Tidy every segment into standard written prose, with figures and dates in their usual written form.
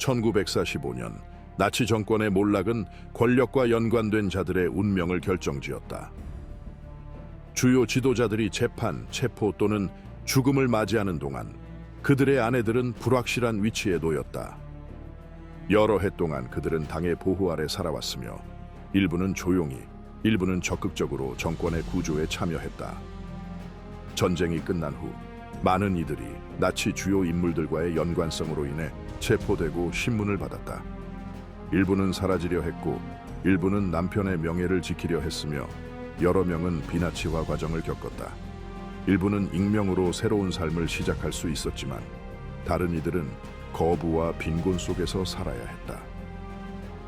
1945년 나치 정권의 몰락은 권력과 연관된 자들의 운명을 결정지었다. 주요 지도자들이 재판, 체포 또는 죽음을 맞이하는 동안 그들의 아내들은 불확실한 위치에 놓였다. 여러 해 동안 그들은 당의 보호 아래 살아왔으며 일부는 조용히, 일부는 적극적으로 정권의 구조에 참여했다. 전쟁이 끝난 후 많은 이들이 나치 주요 인물들과의 연관성으로 인해 체포되고 신문을 받았다. 일부는 사라지려 했고 일부는 남편의 명예를 지키려 했으며 여러 명은 비나치화 과정을 겪었다. 일부는 익명으로 새로운 삶을 시작할 수 있었지만 다른 이들은 거부와 빈곤 속에서 살아야 했다.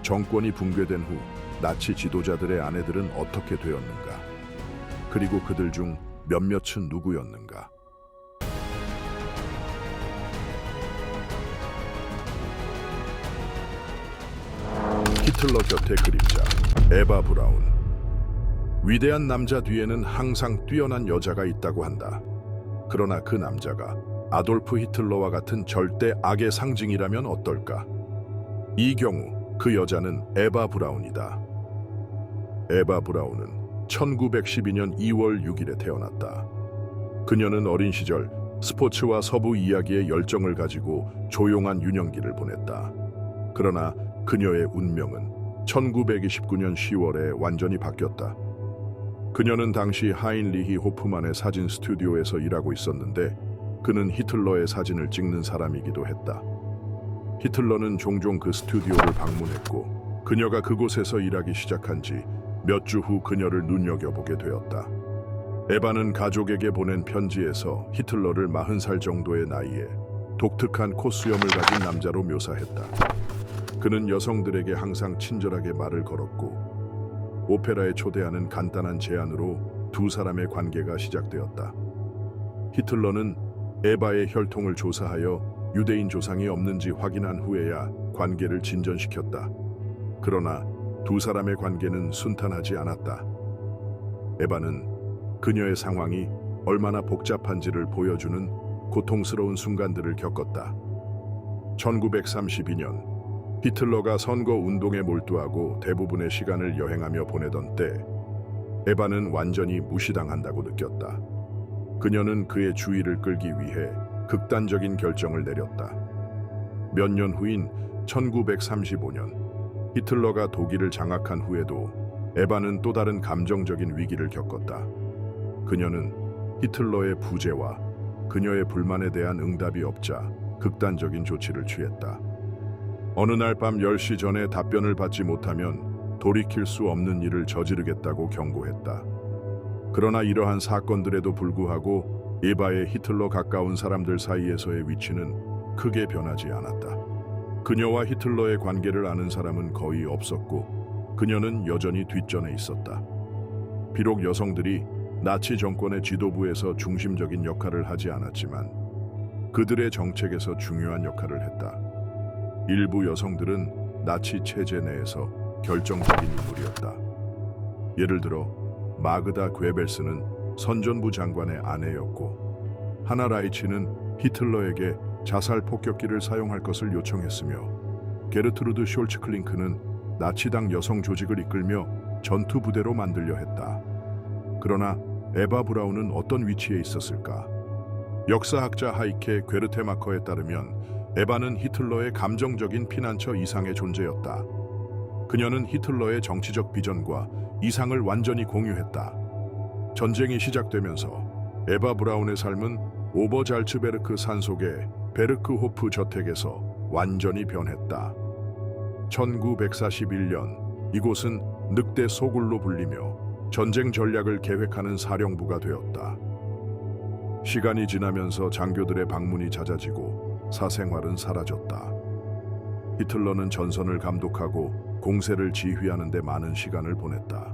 정권이 붕괴된 후 나치 지도자들의 아내들은 어떻게 되었는가? 그리고 그들 중 몇몇은 누구였는가? 히틀러 곁의 그림자, 에바 브라운. 위대한 남자 뒤에는 항상 뛰어난 여자가 있다고 한다. 그러나 그 남자가 아돌프 히틀러와 같은 절대 악의 상징이라면 어떨까? 이 경우 그 여자는 에바 브라운이다. 에바 브라운은 1912년 2월 6일에 태어났다. 그녀는 어린 시절 스포츠와 서부 이야기에 열정을 가지고 조용한 유년기를 보냈다. 그러나 그녀의 운명은 1929년 10월에 완전히 바뀌었다. 그녀는 당시 하인리히 호프만의 사진 스튜디오에서 일하고 있었는데 그는 히틀러의 사진을 찍는 사람이기도 했다. 히틀러는 종종 그 스튜디오를 방문했고 그녀가 그곳에서 일하기 시작한 지 몇 주 후 그녀를 눈여겨보게 되었다. 에바는 가족에게 보낸 편지에서 히틀러를 40살 정도의 나이에 독특한 콧수염을 가진 남자로 묘사했다. 그는 여성들에게 항상 친절하게 말을 걸었고 오페라에 초대하는 간단한 제안으로 두 사람의 관계가 시작되었다. 히틀러는 에바의 혈통을 조사하여 유대인 조상이 없는지 확인한 후에야 관계를 진전시켰다. 그러나 두 사람의 관계는 순탄하지 않았다. 에바는 그녀의 상황이 얼마나 복잡한지를 보여주는 고통스러운 순간들을 겪었다. 1932년 히틀러가 선거 운동에 몰두하고 대부분의 시간을 여행하며 보내던 때 에바는 완전히 무시당한다고 느꼈다. 그녀는 그의 주의를 끌기 위해 극단적인 결정을 내렸다. 몇 년 후인 1935년 히틀러가 독일을 장악한 후에도 에바는 또 다른 감정적인 위기를 겪었다. 그녀는 히틀러의 부재와 그녀의 불만에 대한 응답이 없자 극단적인 조치를 취했다. 어느 날 밤 10시 전에 답변을 받지 못하면 돌이킬 수 없는 일을 저지르겠다고 경고했다. 그러나 이러한 사건들에도 불구하고 에바의 히틀러 가까운 사람들 사이에서의 위치는 크게 변하지 않았다. 그녀와 히틀러의 관계를 아는 사람은 거의 없었고 그녀는 여전히 뒷전에 있었다. 비록 여성들이 나치 정권의 지도부에서 중심적인 역할을 하지 않았지만 그들의 정책에서 중요한 역할을 했다. 일부 여성들은 나치 체제 내에서 결정적인 인물이었다. 예를 들어 마그다 괴벨스는 선전부 장관의 아내였고 하나 라이치는 히틀러에게 자살 폭격기를 사용할 것을 요청했으며 게르트루드 숄츠클링크는 나치당 여성 조직을 이끌며 전투 부대로 만들려 했다. 그러나 에바 브라운은 어떤 위치에 있었을까? 역사학자 하이케 괴르테마커에 따르면 에바는 히틀러의 감정적인 피난처 이상의 존재였다. 그녀는 히틀러의 정치적 비전과 이상을 완전히 공유했다. 전쟁이 시작되면서 에바 브라운의 삶은 오버잘츠베르크 산속의 베르크호프 저택에서 완전히 변했다. 1941년 이곳은 늑대 소굴로 불리며 전쟁 전략을 계획하는 사령부가 되었다. 시간이 지나면서 장교들의 방문이 잦아지고 사생활은 사라졌다. 히틀러는 전선을 감독하고 공세를 지휘하는 데 많은 시간을 보냈다.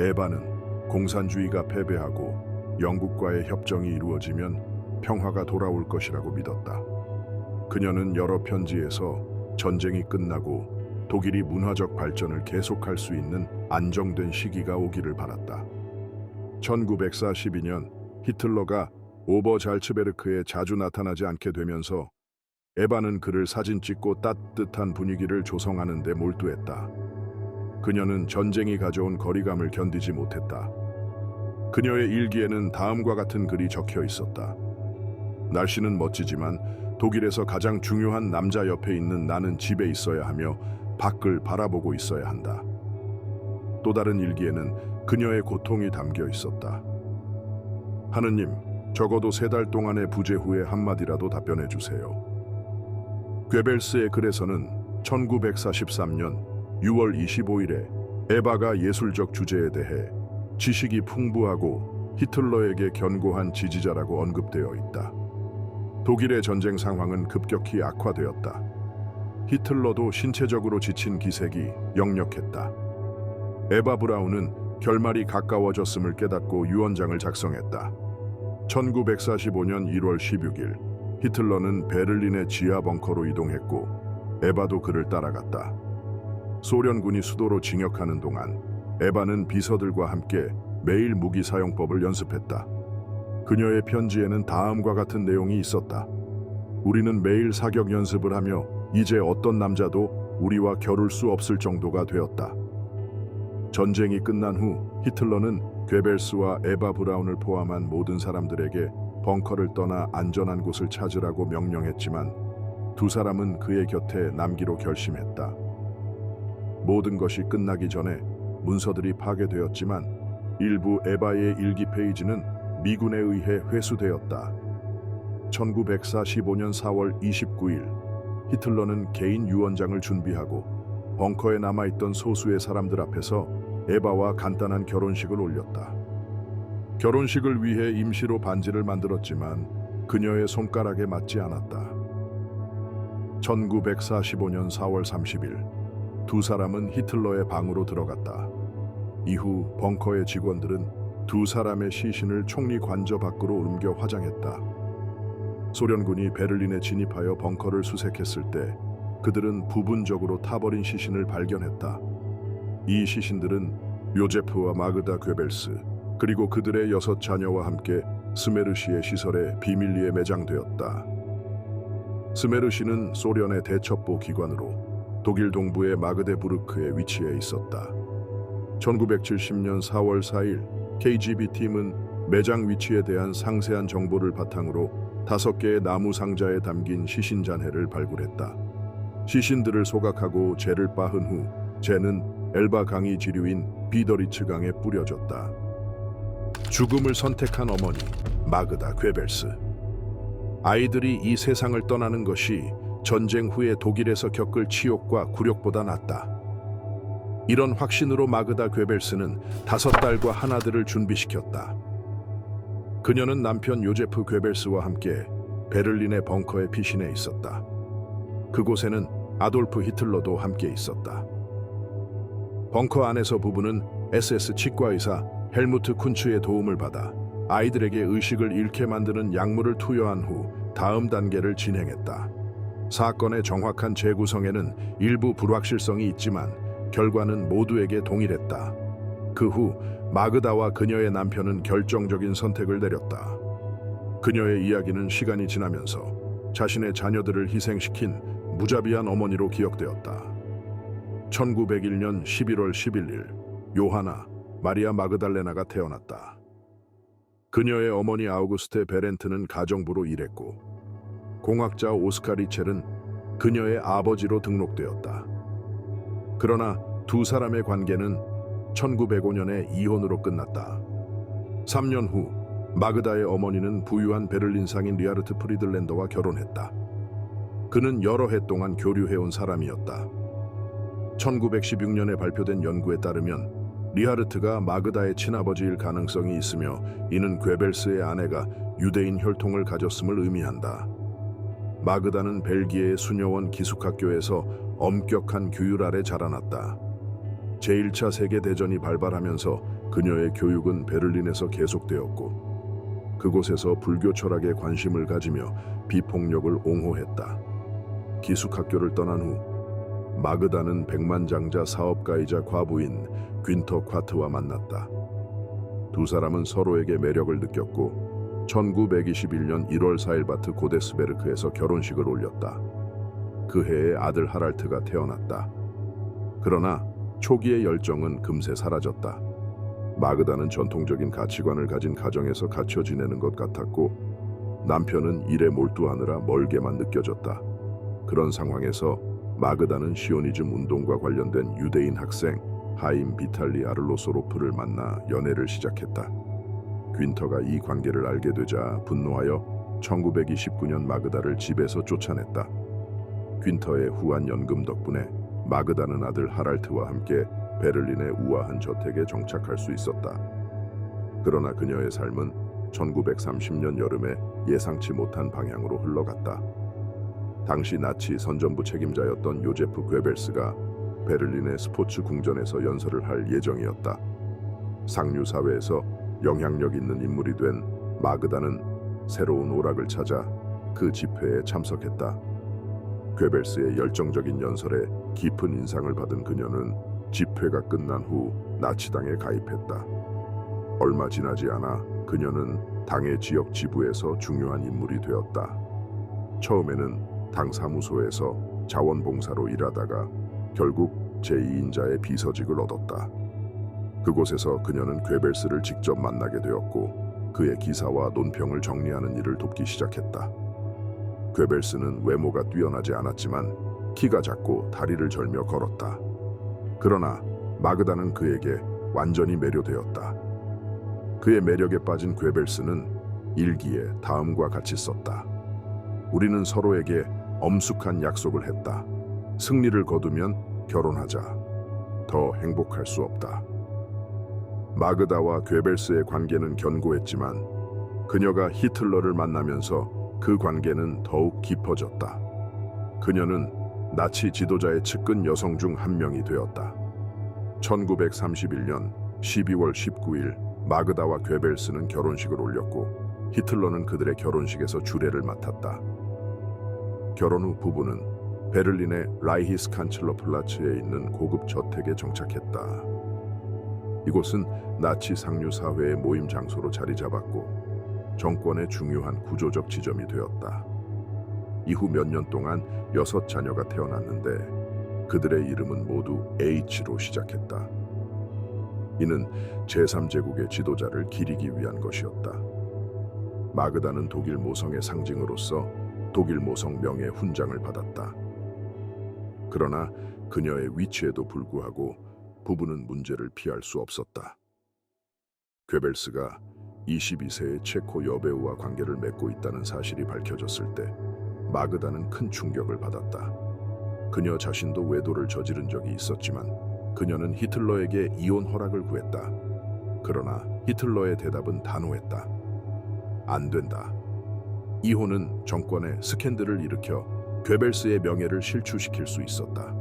에바는 공산주의가 패배하고 영국과의 협정이 이루어지면 평화가 돌아올 것이라고 믿었다. 그녀는 여러 편지에서 전쟁이 끝나고 독일이 문화적 발전을 계속할 수 있는 안정된 시기가 오기를 바랐다. 1942년 히틀러가 오버잘츠베르크에 자주 나타나지 않게 되면서 에바는 그를 사진 찍고 따뜻한 분위기를 조성하는 데 몰두했다. 그녀는 전쟁이 가져온 거리감을 견디지 못했다. 그녀의 일기에는 다음과 같은 글이 적혀 있었다. 날씨는 멋지지만 독일에서 가장 중요한 남자 옆에 있는 나는 집에 있어야 하며 밖을 바라보고 있어야 한다. 또 다른 일기에는 그녀의 고통이 담겨 있었다. 하느님, 적어도 3달 동안의 부재 후에 한마디라도 답변해 주세요. 괴벨스의 글에서는 1943년 6월 25일에 에바가 예술적 주제에 대해 지식이 풍부하고 히틀러에게 견고한 지지자라고 언급되어 있다. 독일의 전쟁 상황은 급격히 악화되었다. 히틀러도 신체적으로 지친 기색이 역력했다. 에바 브라운은 결말이 가까워졌음을 깨닫고 유언장을 작성했다. 1945년 1월 16일 히틀러는 베를린의 지하 벙커로 이동했고 에바도 그를 따라갔다. 소련군이 수도로 진격하는 동안 에바는 비서들과 함께 매일 무기 사용법을 연습했다. 그녀의 편지에는 다음과 같은 내용이 있었다. 우리는 매일 사격 연습을 하며 이제 어떤 남자도 우리와 겨룰 수 없을 정도가 되었다. 전쟁이 끝난 후 히틀러는 괴벨스와 에바 브라운을 포함한 모든 사람들에게 벙커를 떠나 안전한 곳을 찾으라고 명령했지만 두 사람은 그의 곁에 남기로 결심했다. 모든 것이 끝나기 전에 문서들이 파괴되었지만 일부 에바의 일기 페이지는 미군에 의해 회수되었다. 1945년 4월 29일 히틀러는 개인 유언장을 준비하고 벙커에 남아있던 소수의 사람들 앞에서 에바와 간단한 결혼식을 올렸다. 결혼식을 위해 임시로 반지를 만들었지만 그녀의 손가락에 맞지 않았다. 1945년 4월 30일 두 사람은 히틀러의 방으로 들어갔다. 이후 벙커의 직원들은 두 사람의 시신을 총리 관저 밖으로 옮겨 화장했다. 소련군이 베를린에 진입하여 벙커를 수색했을 때 그들은 부분적으로 타버린 시신을 발견했다. 이 시신들은 요제프와 마그다 괴벨스 그리고 그들의 6 자녀와 함께 스메르시의 시설에 비밀리에 매장되었다. 스메르시는 소련의 대첩보 기관으로 독일 동부의 마그데부르크에 위치해 있었다. 1970년 4월 4일 KGB 팀은 매장 위치에 대한 상세한 정보를 바탕으로 5개의 나무 상자에 담긴 시신 잔해를 발굴했다. 시신들을 소각하고 재를 빻은 후 재는 엘바 강이 지류인 비더리츠 강에 뿌려졌다. 죽음을 선택한 어머니 마그다 괴벨스. 아이들이 이 세상을 떠나는 것이 전쟁 후에 독일에서 겪을 치욕과 굴욕보다 낫다. 이런 확신으로 마그다 괴벨스는 5딸과 하나들을 준비시켰다. 그녀는 남편 요제프 괴벨스와 함께 베를린의 벙커에 피신해 있었다. 그곳에는 아돌프 히틀러도 함께 있었다. 벙커 안에서 부부는 SS 치과의사 헬무트 쿤츠의 도움을 받아 아이들에게 의식을 잃게 만드는 약물을 투여한 후 다음 단계를 진행했다. 사건의 정확한 재구성에는 일부 불확실성이 있지만 결과는 모두에게 동일했다. 그 후 마그다와 그녀의 남편은 결정적인 선택을 내렸다. 그녀의 이야기는 시간이 지나면서 자신의 자녀들을 희생시킨 무자비한 어머니로 기억되었다. 1901년 11월 11일 요하나 마리아 마그달레나가 태어났다. 그녀의 어머니 아우구스테 베렌트는 가정부로 일했고 공학자 오스카 리첼은 그녀의 아버지로 등록되었다. 그러나 두 사람의 관계는 1905년에 이혼으로 끝났다. 3년 후 마그다의 어머니는 부유한 베를린 상인 리하르트 프리들랜더와 결혼했다. 그는 여러 해 동안 교류해온 사람이었다. 1916년에 발표된 연구에 따르면 리하르트가 마그다의 친아버지일 가능성이 있으며 이는 괴벨스의 아내가 유대인 혈통을 가졌음을 의미한다. 마그다는 벨기에의 수녀원 기숙학교에서 엄격한 규율 아래 자라났다. 제1차 세계대전이 발발하면서 그녀의 교육은 베를린에서 계속되었고 그곳에서 불교 철학에 관심을 가지며 비폭력을 옹호했다. 기숙학교를 떠난 후 마그다는 백만장자 사업가이자 과부인 귄터 콰트와 만났다. 두 사람은 서로에게 매력을 느꼈고 1921년 1월 4일 바트 고데스베르크에서 결혼식을 올렸다. 그 해에 아들 하랄트가 태어났다. 그러나 초기의 열정은 금세 사라졌다. 마그다는 전통적인 가치관을 가진 가정에서 갇혀 지내는 것 같았고 남편은 일에 몰두하느라 멀게만 느껴졌다. 그런 상황에서 마그다는 시오니즘 운동과 관련된 유대인 학생 하임 비탈리 아를로소로프를 만나 연애를 시작했다. 귄터가 이 관계를 알게 되자 분노하여 1929년 마그다를 집에서 쫓아냈다. 귄터의 후한 연금 덕분에 마그다는 아들 하랄트와 함께 베를린의 우아한 저택에 정착할 수 있었다. 그러나 그녀의 삶은 1930년 여름에 예상치 못한 방향으로 흘러갔다. 당시 나치 선전부 책임자였던 요제프 괴벨스가 베를린의 스포츠 궁전에서 연설을 할 예정이었다. 상류 사회에서 영향력 있는 인물이 된 마그다는 새로운 오락을 찾아 그 집회에 참석했다. 괴벨스의 열정적인 연설에 깊은 인상을 받은 그녀는 집회가 끝난 후 나치당에 가입했다. 얼마 지나지 않아 그녀는 당의 지역 지부에서 중요한 인물이 되었다. 처음에는 당 사무소에서 자원봉사로 일하다가 결국 제2인자의 비서직을 얻었다. 그곳에서 그녀는 괴벨스를 직접 만나게 되었고 그의 기사와 논평을 정리하는 일을 돕기 시작했다. 괴벨스는 외모가 뛰어나지 않았지만 키가 작고 다리를 절며 걸었다. 그러나 마그다는 그에게 완전히 매료되었다. 그의 매력에 빠진 괴벨스는 일기에 다음과 같이 썼다. 우리는 서로에게 엄숙한 약속을 했다. 승리를 거두면 결혼하자. 더 행복할 수 없다. 마그다와 괴벨스의 관계는 견고했지만 그녀가 히틀러를 만나면서 그 관계는 더욱 깊어졌다. 그녀는 나치 지도자의 측근 여성 중 한 명이 되었다. 1931년 12월 19일 마그다와 괴벨스는 결혼식을 올렸고 히틀러는 그들의 결혼식에서 주례를 맡았다. 결혼 후 부부는 베를린의 라이히스 칸첼러 플라츠에 있는 고급 저택에 정착했다. 이곳은 나치 상류 사회의 모임 장소로 자리 잡았고 정권의 중요한 구조적 지점이 되었다. 이후 몇 년 동안 6자녀가 태어났는데 그들의 이름은 모두 H로 시작했다. 이는 제3제국의 지도자를 기리기 위한 것이었다. 마그다는 독일 모성의 상징으로서 독일 모성 명예 훈장을 받았다. 그러나 그녀의 위치에도 불구하고 부부는 문제를 피할 수 없었다. 괴벨스가 22세의 체코 여배우와 관계를 맺고 있다는 사실이 밝혀졌을 때 마그다는 큰 충격을 받았다. 그녀 자신도 외도를 저지른 적이 있었지만 그녀는 히틀러에게 이혼 허락을 구했다. 그러나 히틀러의 대답은 단호했다. 안 된다. 이혼은 정권에 스캔들을 일으켜 괴벨스의 명예를 실추시킬 수 있었다.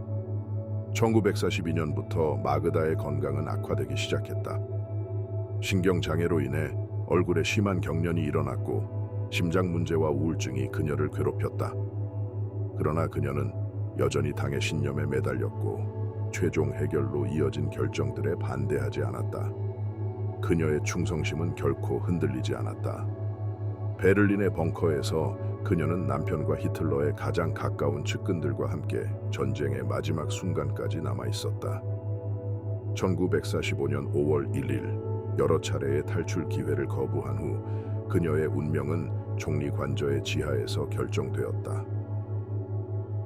1942년부터 마그다의 건강은 악화되기 시작했다. 신경장애로 인해 얼굴에 심한 경련이 일어났고 심장 문제와 우울증이 그녀를 괴롭혔다. 그러나 그녀는 여전히 당의 신념에 매달렸고 최종 해결로 이어진 결정들에 반대하지 않았다. 그녀의 충성심은 결코 흔들리지 않았다. 베를린의 벙커에서 그녀는 남편과 히틀러의 가장 가까운 측근들과 함께 전쟁의 마지막 순간까지 남아 있었다. 1945년 5월 1일 여러 차례의 탈출 기회를 거부한 후 그녀의 운명은 총리 관저의 지하에서 결정되었다.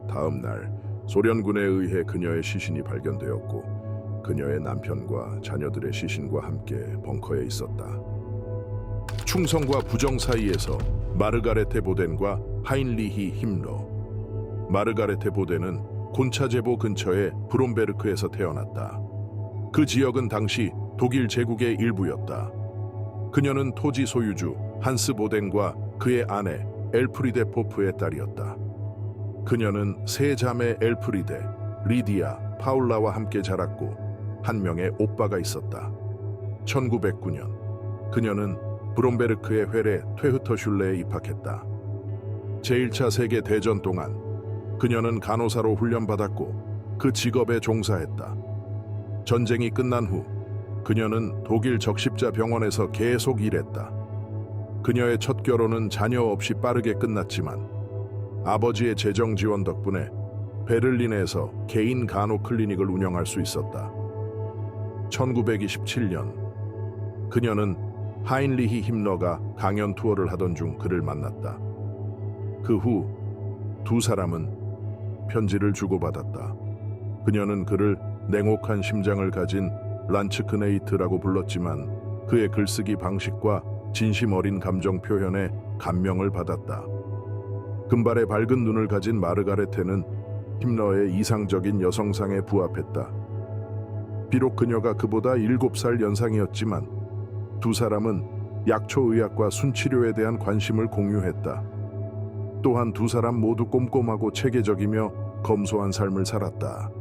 다음 날 소련군에 의해 그녀의 시신이 발견되었고 그녀의 남편과 자녀들의 시신과 함께 벙커에 있었다. 충성과 부정 사이에서 마르가레테 보덴과 하인리히 힘러. 마르가레테 보덴은 곤차제보 근처의 브롬베르크에서 태어났다. 그 지역은 당시 독일 제국의 일부였다. 그녀는 토지 소유주 한스 보덴과 그의 아내 엘프리데 포프의 딸이었다. 그녀는 세 자매 엘프리데, 리디아, 파울라와 함께 자랐고 한 명의 오빠가 있었다. 1909년 그녀는 브롬베르크의 회례 퇴흐터슐레에 입학했다. 제1차 세계대전 동안 그녀는 간호사로 훈련받았고 그 직업에 종사했다. 전쟁이 끝난 후 그녀는 독일 적십자 병원에서 계속 일했다. 그녀의 첫 결혼은 자녀 없이 빠르게 끝났지만 아버지의 재정 지원 덕분에 베를린에서 개인 간호 클리닉을 운영할 수 있었다. 1927년 그녀는 하인리히 힘러가 강연 투어를 하던 중 그를 만났다. 그 후 두 사람은 편지를 주고받았다. 그녀는 그를 냉혹한 심장을 가진 란츠크네이트라고 불렀지만 그의 글쓰기 방식과 진심 어린 감정 표현에 감명을 받았다. 금발의 밝은 눈을 가진 마르가레테는 힘러의 이상적인 여성상에 부합했다. 비록 그녀가 그보다 7살 연상이었지만 두 사람은 약초의학과 순치료에 대한 관심을 공유했다. 또한 두 사람 모두 꼼꼼하고 체계적이며 검소한 삶을 살았다.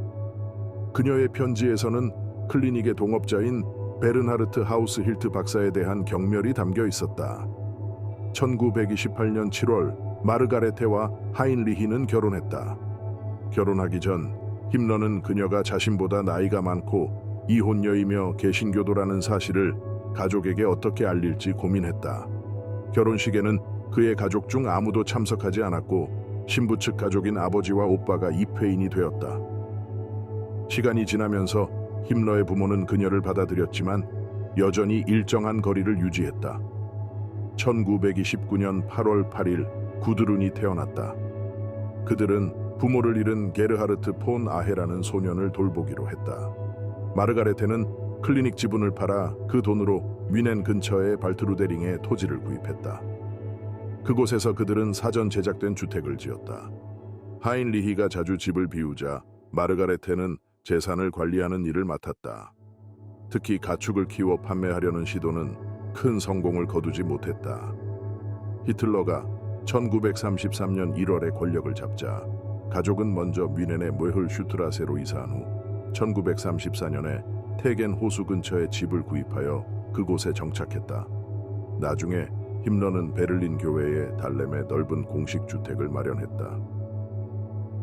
그녀의 편지에서는 클리닉의 동업자인 베르나르트 하우스 힐트 박사에 대한 경멸이 담겨 있었다. 1928년 7월 마르가레테와 하인리히는 결혼했다. 결혼하기 전 힘러는 그녀가 자신보다 나이가 많고 이혼녀이며 개신교도라는 사실을 가족에게 어떻게 알릴지 고민했다. 결혼식에는 그의 가족 중 아무도 참석하지 않았고 신부 측 가족인 아버지와 오빠가 입회인이 되었다. 시간이 지나면서 힘러의 부모는 그녀를 받아들였지만 여전히 일정한 거리를 유지했다. 1929년 8월 8일 구드룬이 태어났다. 그들은 부모를 잃은 게르하르트 폰 아헤라는 소년을 돌보기로 했다. 마르가레테는 클리닉 지분을 팔아 그 돈으로 뮌헨 근처의 발트루데링에 토지를 구입했다. 그곳에서 그들은 사전 제작된 주택을 지었다. 하인리히가 자주 집을 비우자 마르가레테는 재산을 관리하는 일을 맡았다. 특히 가축을 키워 판매하려는 시도는 큰 성공을 거두지 못했다. 히틀러가 1933년 1월에 권력을 잡자 가족은 먼저 뮌헨의 므헬슈트라세로 이사한 후 1934년에 테겐 호수 근처에 집을 구입하여 그곳에 정착했다. 나중에 힘러는 베를린 교회의 달렘에 넓은 공식 주택을 마련했다.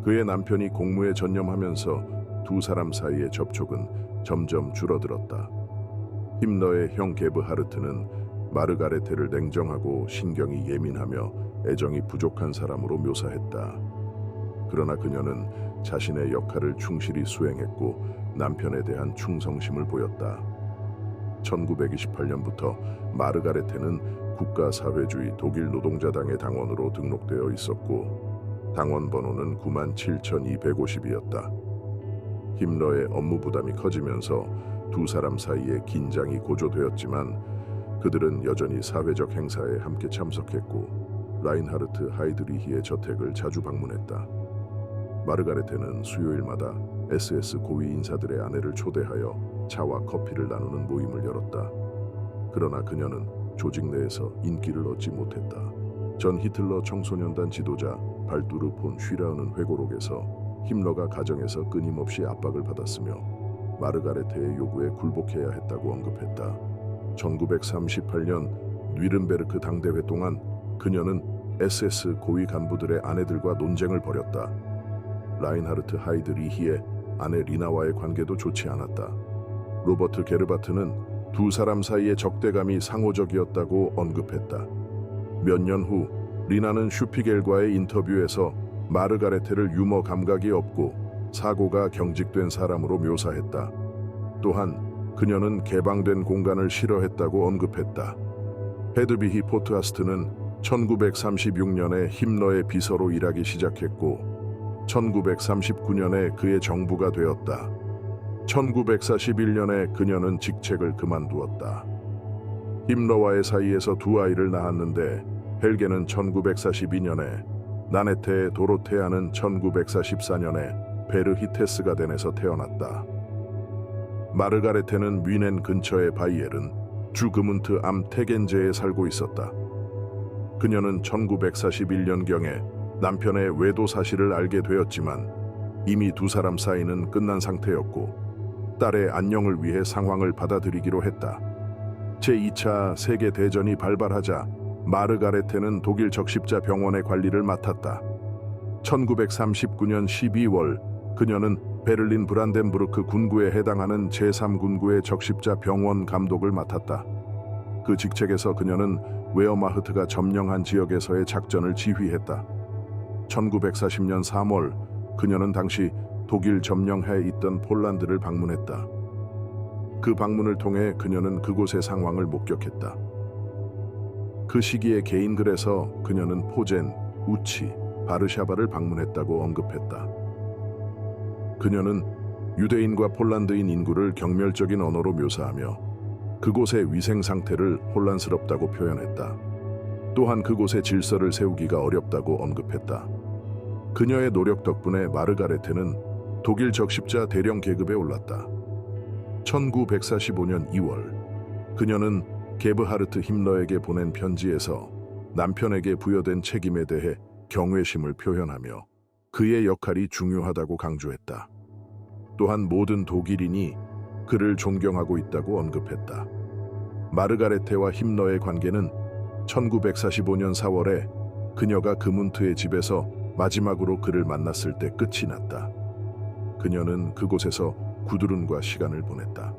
그의 남편이 공무에 전념하면서 두 사람 사이의 접촉은 점점 줄어들었다. 힘러의 형 게브하르트는 마르가레테를 냉정하고 신경이 예민하며 애정이 부족한 사람으로 묘사했다. 그러나 그녀는 자신의 역할을 충실히 수행했고 남편에 대한 충성심을 보였다. 1928년부터 마르가레테는 국가사회주의 독일 노동자당의 당원으로 등록되어 있었고 당원 번호는 97,250이었다. 힘러의 업무 부담이 커지면서 두 사람 사이에 긴장이 고조되었지만 그들은 여전히 사회적 행사에 함께 참석했고 라인하르트 하이드리히의 저택을 자주 방문했다. 마르가레테는 수요일마다 SS 고위 인사들의 아내를 초대하여 차와 커피를 나누는 모임을 열었다. 그러나 그녀는 조직 내에서 인기를 얻지 못했다. 전 히틀러 청소년단 지도자 발두르 폰 슈라우는 회고록에서 힘러가 가정에서 끊임없이 압박을 받았으며 마르가레테의 요구에 굴복해야 했다고 언급했다. 1938년 뉘른베르크 당대회 동안 그녀는 SS 고위 간부들의 아내들과 논쟁을 벌였다. 라인하르트 하이드리히의 아내 리나와의 관계도 좋지 않았다. 로버트 게르바트는 두 사람 사이의 적대감이 상호적이었다고 언급했다. 몇 년 후 리나는 슈피겔과의 인터뷰에서 마르가레테를 유머 감각이 없고 사고가 경직된 사람으로 묘사했다. 또한 그녀는 개방된 공간을 싫어했다고 언급했다. 헤드비히 포트하스트는 1936년에 힘러의 비서로 일하기 시작했고 1939년에 그의 정부가 되었다. 1941년에 그녀는 직책을 그만두었다. 힘러와의 사이에서 두 아이를 낳았는데 헬게는 1942년에 나네테 도로테아는 1944년에 베르히테스가덴에서 태어났다. 마르가레테는 뮌헨 근처의 바이에른 주그문트 암 테겐제에 살고 있었다. 그녀는 1941년경에 남편의 외도 사실을 알게 되었지만 이미 두 사람 사이는 끝난 상태였고 딸의 안녕을 위해 상황을 받아들이기로 했다. 제2차 세계대전이 발발하자 마르가레테는 독일 적십자 병원의 관리를 맡았다. 1939년 12월 그녀는 베를린 브란덴부르크 군구에 해당하는 제3군구의 적십자 병원 감독을 맡았다. 그 직책에서 그녀는 웨어마흐트가 점령한 지역에서의 작전을 지휘했다. 1940년 3월 그녀는 당시 독일 점령하에 있던 폴란드를 방문했다. 그 방문을 통해 그녀는 그곳의 상황을 목격했다. 그 시기에 개인 글에서 그녀는 포젠, 우치, 바르샤바를 방문했다고 언급했다. 그녀는 유대인과 폴란드인 인구를 경멸적인 언어로 묘사하며 그곳의 위생 상태를 혼란스럽다고 표현했다. 또한 그곳의 질서를 세우기가 어렵다고 언급했다. 그녀의 노력 덕분에 마르가레테는 독일 적십자 대령 계급에 올랐다. 1945년 2월 그녀는 게브하르트 힘러에게 보낸 편지에서 남편에게 부여된 책임에 대해 경외심을 표현하며 그의 역할이 중요하다고 강조했다. 또한 모든 독일인이 그를 존경하고 있다고 언급했다. 마르가레테와 힘러의 관계는 1945년 4월에 그녀가 그문트의 집에서 마지막으로 그를 만났을 때 끝이 났다. 그녀는 그곳에서 구드룬과 시간을 보냈다.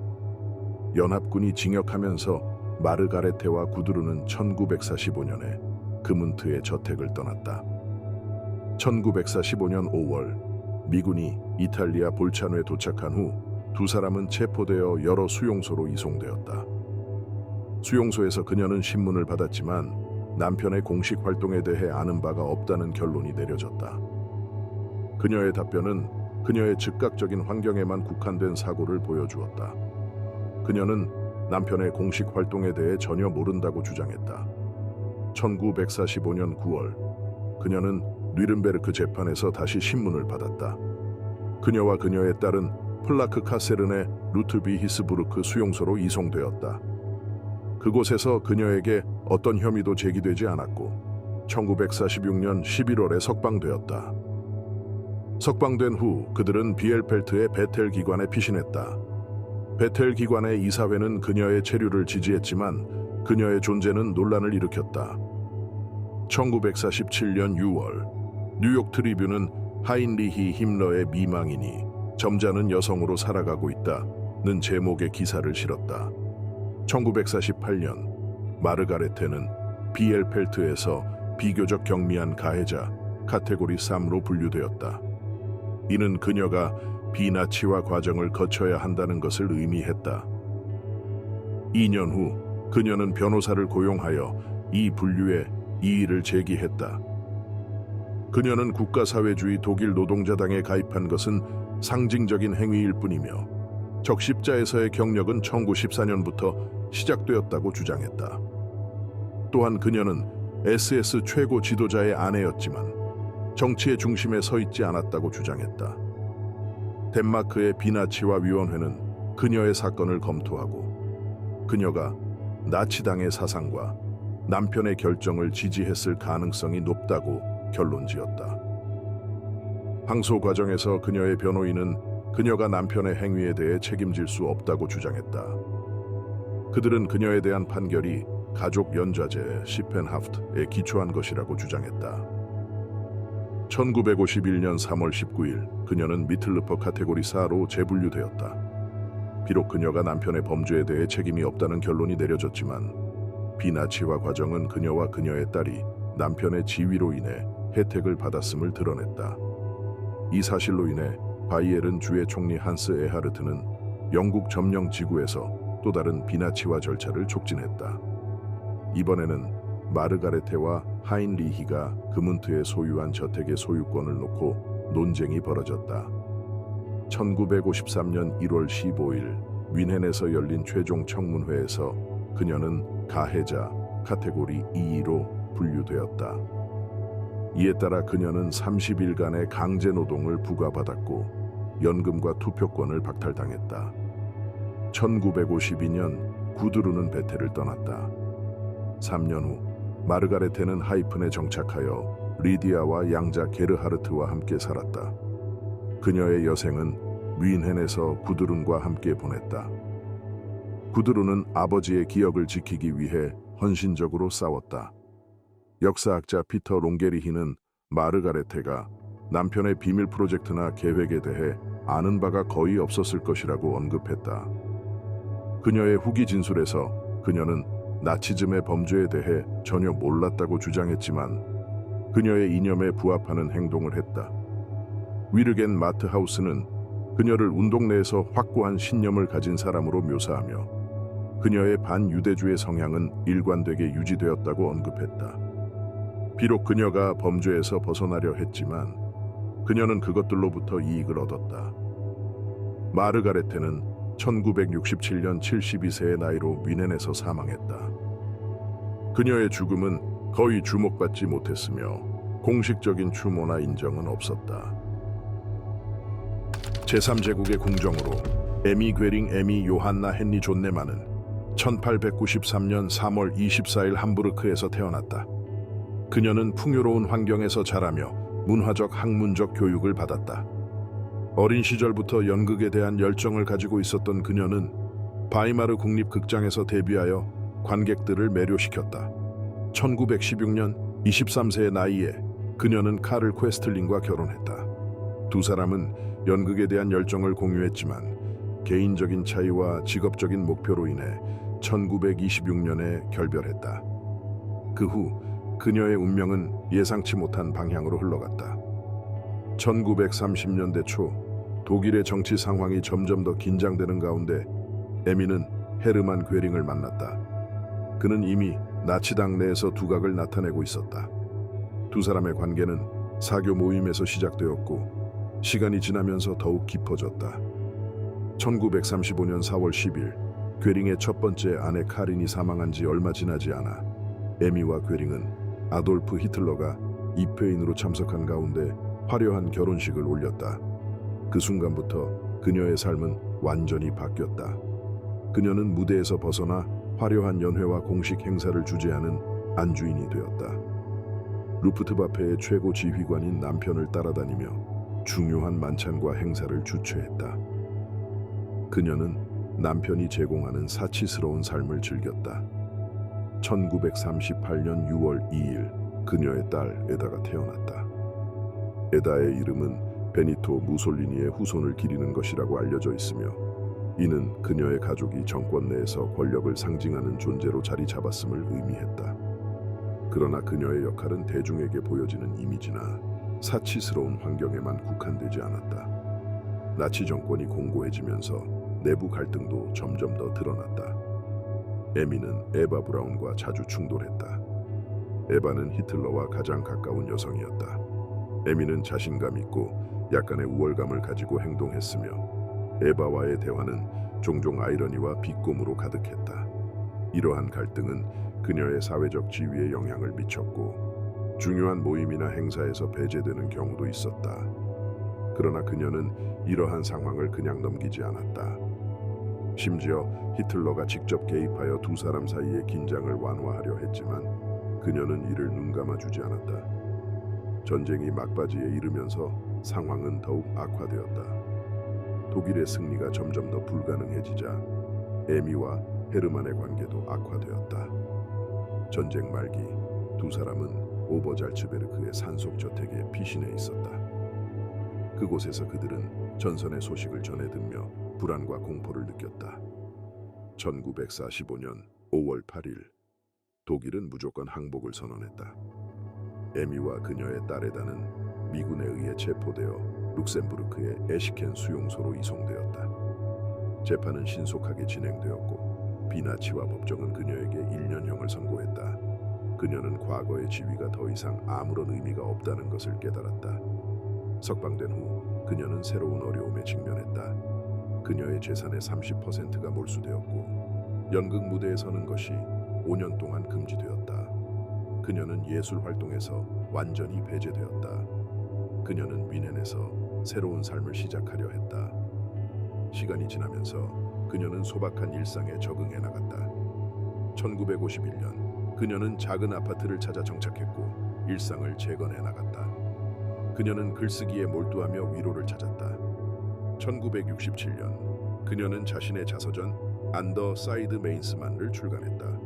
연합군이 징역하면서 마르가레테와 구드룬은 1945년에 그문트의 저택을 떠났다. 1945년 5월 미군이 이탈리아 볼차노에 도착한 후 두 사람은 체포되어 여러 수용소로 이송되었다. 수용소에서 그녀는 신문을 받았지만 남편의 공식 활동에 대해 아는 바가 없다는 결론이 내려졌다. 그녀의 답변은 그녀의 즉각적인 환경에만 국한된 사고를 보여주었다. 그녀는 남편의 공식 활동에 대해 전혀 모른다고 주장했다. 1945년 9월 그녀는 뉘른베르크 재판에서 다시 신문을 받았다. 그녀와 그녀의 딸은 플라크 카세른의 루트비 히스부르크 수용소로 이송되었다. 그곳에서 그녀에게 어떤 혐의도 제기되지 않았고 1946년 11월에 석방되었다. 석방된 후 그들은 비엘펠트의 베텔 기관에 피신했다. 베텔 기관의 이사회는 그녀의 체류를 지지했지만 그녀의 존재는 논란을 일으켰다. 1947년 6월 뉴욕 트리뷴은 하인리히 힘러의 미망인이 점잖은 여성으로 살아가고 있다는 제목의 기사를 실었다. 1948년 마르가레테는 비엘펠트에서 비교적 경미한 가해자 카테고리 3로 분류되었다. 이는 그녀가 비나치화 과정을 거쳐야 한다는 것을 의미했다. 2년 후 그녀는 변호사를 고용하여 이 분류에 이의를 제기했다. 그녀는 국가사회주의 독일 노동자당에 가입한 것은 상징적인 행위일 뿐이며 적십자에서의 경력은 1914년부터 시작되었다고 주장했다. 또한 그녀는 SS 최고 지도자의 아내였지만 정치의 중심에 서 있지 않았다고 주장했다. 덴마크의 비나치화 위원회는 그녀의 사건을 검토하고 그녀가 나치당의 사상과 남편의 결정을 지지했을 가능성이 높다고 결론지었다. 항소 과정에서 그녀의 변호인은 그녀가 남편의 행위에 대해 책임질 수 없다고 주장했다. 그들은 그녀에 대한 판결이 가족 연좌제 시펜하프트에 기초한 것이라고 주장했다. 1951년 3월 19일 그녀는 미틀르퍼 카테고리 4로 재분류되었다. 비록 그녀가 남편의 범죄에 대해 책임이 없다는 결론이 내려졌지만 비나치화 과정은 그녀와 그녀의 딸이 남편의 지위로 인해 혜택을 받았음을 드러냈다. 이 사실로 인해 바이에른 주의 총리 한스 에하르트는 영국 점령 지구에서 또 다른 비나치화 절차를 촉진했다. 이번에는 마르가레테와 하인리히가 그문트에 소유한 저택의 소유권을 놓고 논쟁이 벌어졌다. 1953년 1월 15일 뮌헨에서 열린 최종 청문회에서 그녀는 가해자 카테고리 2로 분류되었다. 이에 따라 그녀는 30일간의 강제 노동을 부과받았고 연금과 투표권을 박탈당했다. 1952년 구드루는 베텔을 떠났다. 3년 후 마르가레테는 하이픈에 정착하여 리디아와 양자 게르하르트와 함께 살았다. 그녀의 여생은 뮌헨에서 구드룬과 함께 보냈다. 구드룬은 아버지의 기억을 지키기 위해 헌신적으로 싸웠다. 역사학자 피터 롱게리히는 마르가레테가 남편의 비밀 프로젝트나 계획에 대해 아는 바가 거의 없었을 것이라고 언급했다. 그녀의 후기 진술에서 그녀는 나치즘의 범죄에 대해 전혀 몰랐다고 주장했지만 그녀의 이념에 부합하는 행동을 했다. 위르겐 마트하우스는 그녀를 운동 내에서 확고한 신념을 가진 사람으로 묘사하며 그녀의 반유대주의 성향은 일관되게 유지되었다고 언급했다. 비록 그녀가 범죄에서 벗어나려 했지만 그녀는 그것들로부터 이익을 얻었다. 마르가레테는 1967년 72세의 나이로 뮌헨에서 사망했다. 그녀의 죽음은 거의 주목받지 못했으며 공식적인 추모나 인정은 없었다. 제3제국의 궁정으로 에미 괴링 에미 요한나 헨리 존네만은 1893년 3월 24일 함부르크에서 태어났다. 그녀는 풍요로운 환경에서 자라며 문화적 학문적 교육을 받았다. 어린 시절부터 연극에 대한 열정을 가지고 있었던 그녀는 바이마르 국립극장에서 데뷔하여 관객들을 매료시켰다. 1916년 23세의 나이에 그녀는 카를 퀘스틀링과 결혼했다. 두 사람은 연극에 대한 열정을 공유했지만 개인적인 차이와 직업적인 목표로 인해 1926년에 결별했다. 그 후 그녀의 운명은 예상치 못한 방향으로 흘러갔다. 1930년대 초 독일의 정치 상황이 점점 더 긴장되는 가운데 에미는 헤르만 괴링을 만났다. 그는 이미 나치당 내에서 두각을 나타내고 있었다. 두 사람의 관계는 사교 모임에서 시작되었고 시간이 지나면서 더욱 깊어졌다. 1935년 4월 10일 괴링의 첫 번째 아내 카린이 사망한 지 얼마 지나지 않아 에미와 괴링은 아돌프 히틀러가 입회인으로 참석한 가운데 화려한 결혼식을 올렸다. 그 순간부터 그녀의 삶은 완전히 바뀌었다. 그녀는 무대에서 벗어나 화려한 연회와 공식 행사를 주재하는 안주인이 되었다. 루프트바페의 최고 지휘관인 남편을 따라다니며 중요한 만찬과 행사를 주최했다. 그녀는 남편이 제공하는 사치스러운 삶을 즐겼다. 1938년 6월 2일 그녀의 딸 에다가 태어났다. 에다의 이름은 베니토 무솔리니의 후손을 기리는 것이라고 알려져 있으며 이는 그녀의 가족이 정권 내에서 권력을 상징하는 존재로 자리 잡았음을 의미했다. 그러나 그녀의 역할은 대중에게 보여지는 이미지나 사치스러운 환경에만 국한되지 않았다. 나치 정권이 공고해지면서 내부 갈등도 점점 더 드러났다. 에미는 에바 브라운과 자주 충돌했다. 에바는 히틀러와 가장 가까운 여성이었다. 에미는 자신감 있고 약간의 우월감을 가지고 행동했으며 에바와의 대화는 종종 아이러니와 비꼬므로 가득했다. 이러한 갈등은 그녀의 사회적 지위에 영향을 미쳤고 중요한 모임이나 행사에서 배제되는 경우도 있었다. 그러나 그녀는 이러한 상황을 그냥 넘기지 않았다. 심지어 히틀러가 직접 개입하여 두 사람 사이의 긴장을 완화하려 했지만 그녀는 이를 눈감아주지 않았다. 전쟁이 막바지에 이르면서 상황은 더욱 악화되었다. 독일의 승리가 점점 더 불가능해지자 에미와 헤르만의 관계도 악화되었다. 전쟁 말기 두 사람은 오버잘츠베르크의 산속저택에 피신해 있었다. 그곳에서 그들은 전선의 소식을 전해 듣며 불안과 공포를 느꼈다. 1945년 5월 8일 독일은 무조건 항복을 선언했다. 에미와 그녀의 딸 에다는 미군에 의해 체포되어 룩셈부르크의 에시켄 수용소로 이송되었다. 재판은 신속하게 진행되었고 비나치와 법정은 그녀에게 1년형을 선고했다. 그녀는 과거의 지위가 더 이상 아무런 의미가 없다는 것을 깨달았다. 석방된 후 그녀는 새로운 어려움에 직면했다. 그녀의 재산의 30%가 몰수되었고 연극 무대에 서는 것이 5년 동안 금지되었다. 그녀는 예술 활동에서 완전히 배제되었다. 그녀는 뮌헨에서 새로운 삶을 시작하려 했다. 시간이 지나면서 그녀는 소박한 일상에 적응해 나갔다. 1951년 그녀는 작은 아파트를 찾아 정착했고 일상을 재건해 나갔다. 그녀는 글쓰기에 몰두하며 위로를 찾았다. 1967년 그녀는 자신의 자서전 안더 사이드 메인스만을 출간했다.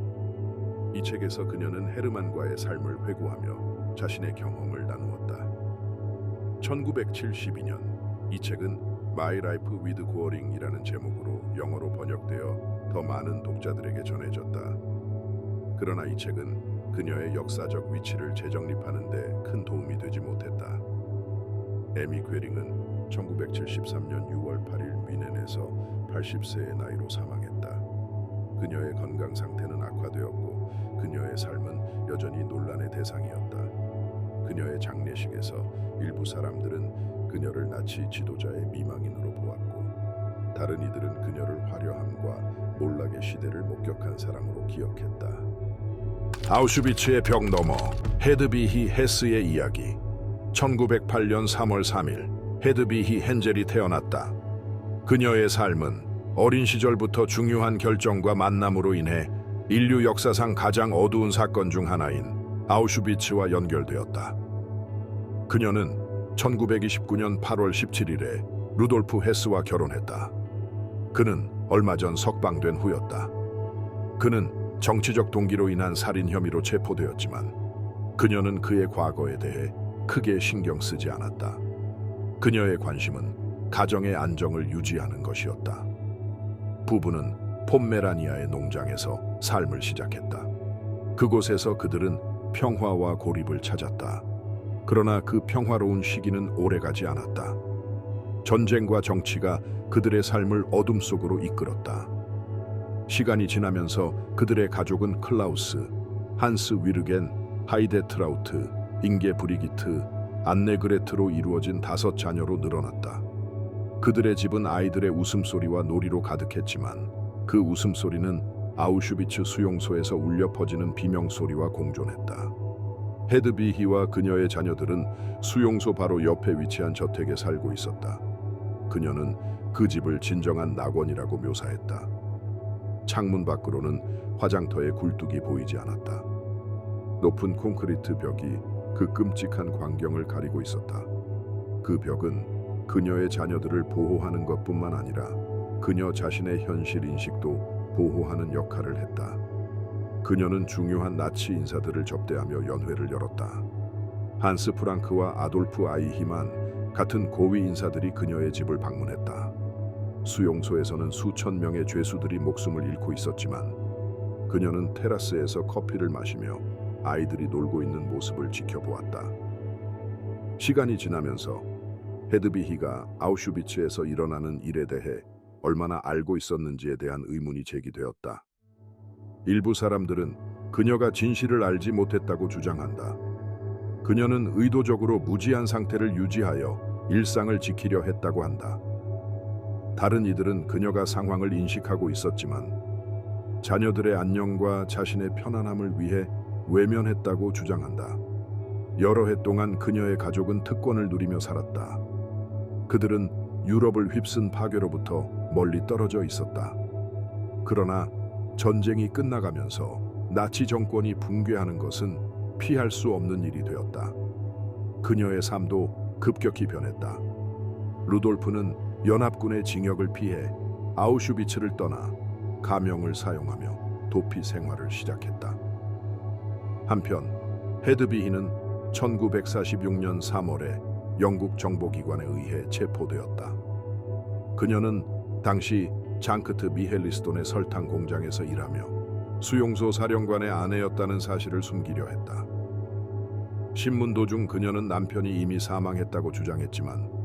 이 책에서 그녀는 헤르만과의 삶을 회고하며 자신의 경험을 나누었다. 1972년 이 책은 My Life with Goring이라는 제목으로 영어로 번역되어 더 많은 독자들에게 전해졌다. 그러나 이 책은 그녀의 역사적 위치를 재정립하는 데 큰 도움이 되지 못했다. 에미 괴링은 1973년 6월 8일 뮌헨에서 80세의 나이로 사망했다. 그녀의 건강 상태는 악화되었고 그녀의 삶은 여전히 논란의 대상이었다. 그녀의 장례식에서 일부 사람들은 그녀를 나치 지도자의 미망인으로 보았고 다른 이들은 그녀를 화려함과 몰락의 시대를 목격한 사람으로 기억했다. 아우슈비츠의 벽 너머 헤드비히 헤스의 이야기. 1908년 3월 3일 헤드비히 헨젤이 태어났다. 그녀의 삶은 어린 시절부터 중요한 결정과 만남으로 인해 인류 역사상 가장 어두운 사건 중 하나인 아우슈비츠와 연결되었다. 그녀는 1929년 8월 17일에 루돌프 헤스와 결혼했다. 그는 얼마 전 석방된 후였다. 그는 정치적 동기로 인한 살인 혐의로 체포되었지만 그녀는 그의 과거에 대해 크게 신경 쓰지 않았다. 그녀의 관심은 가정의 안정을 유지하는 것이었다. 부부는 폼메라니아의 농장에서 삶을 시작했다. 그곳에서 그들은 평화와 고립을 찾았다. 그러나 그 평화로운 시기는 오래가지 않았다. 전쟁과 정치가 그들의 삶을 어둠 속으로 이끌었다. 시간이 지나면서 그들의 가족은 클라우스, 한스 위르겐, 하이데 트라우트, 잉게 브리기트, 안네 그레트로 이루어진 5 자녀로 늘어났다. 그들의 집은 아이들의 웃음소리와 놀이로 가득했지만 그 웃음소리는 아우슈비츠 수용소에서 울려 퍼지는 비명소리와 공존했다. 헤드비히와 그녀의 자녀들은 수용소 바로 옆에 위치한 저택에 살고 있었다. 그녀는 그 집을 진정한 낙원이라고 묘사했다. 창문 밖으로는 화장터의 굴뚝이 보이지 않았다. 높은 콘크리트 벽이 그 끔찍한 광경을 가리고 있었다. 그 벽은 그녀의 자녀들을 보호하는 것뿐만 아니라 그녀 자신의 현실 인식도 보호하는 역할을 했다. 그녀는 중요한 나치 인사들을 접대하며 연회를 열었다. 한스 프랑크와 아돌프 아이히만 같은 고위 인사들이 그녀의 집을 방문했다. 수용소에서는 수천 명의 죄수들이 목숨을 잃고 있었지만 그녀는 테라스에서 커피를 마시며 아이들이 놀고 있는 모습을 지켜보았다. 시간이 지나면서 헤드비히가 아우슈비츠에서 일어나는 일에 대해 얼마나 알고 있었는지에 대한 의문이 제기되었다. 일부 사람들은 그녀가 진실을 알지 못했다고 주장한다. 그녀는 의도적으로 무지한 상태를 유지하여 일상을 지키려 했다고 한다. 다른 이들은 그녀가 상황을 인식하고 있었지만 자녀들의 안녕과 자신의 편안함을 위해 외면했다고 주장한다. 여러 해 동안 그녀의 가족은 특권을 누리며 살았다. 그들은 유럽을 휩쓴 파괴로부터 멀리 떨어져 있었다. 그러나 전쟁이 끝나가면서 나치 정권이 붕괴하는 것은 피할 수 없는 일이 되었다. 그녀의 삶도 급격히 변했다. 루돌프는 연합군의 징역을 피해 아우슈비츠를 떠나 가명을 사용하며 도피 생활을 시작했다. 한편 헤드비히는 1946년 3월에 영국 정보기관에 의해 체포되었다. 그녀는 당시 장크트 미헬리스톤의 설탕 공장에서 일하며 수용소 사령관의 아내였다는 사실을 숨기려 했다. 신문 도중 그녀는 남편이 이미 사망했다고 주장했지만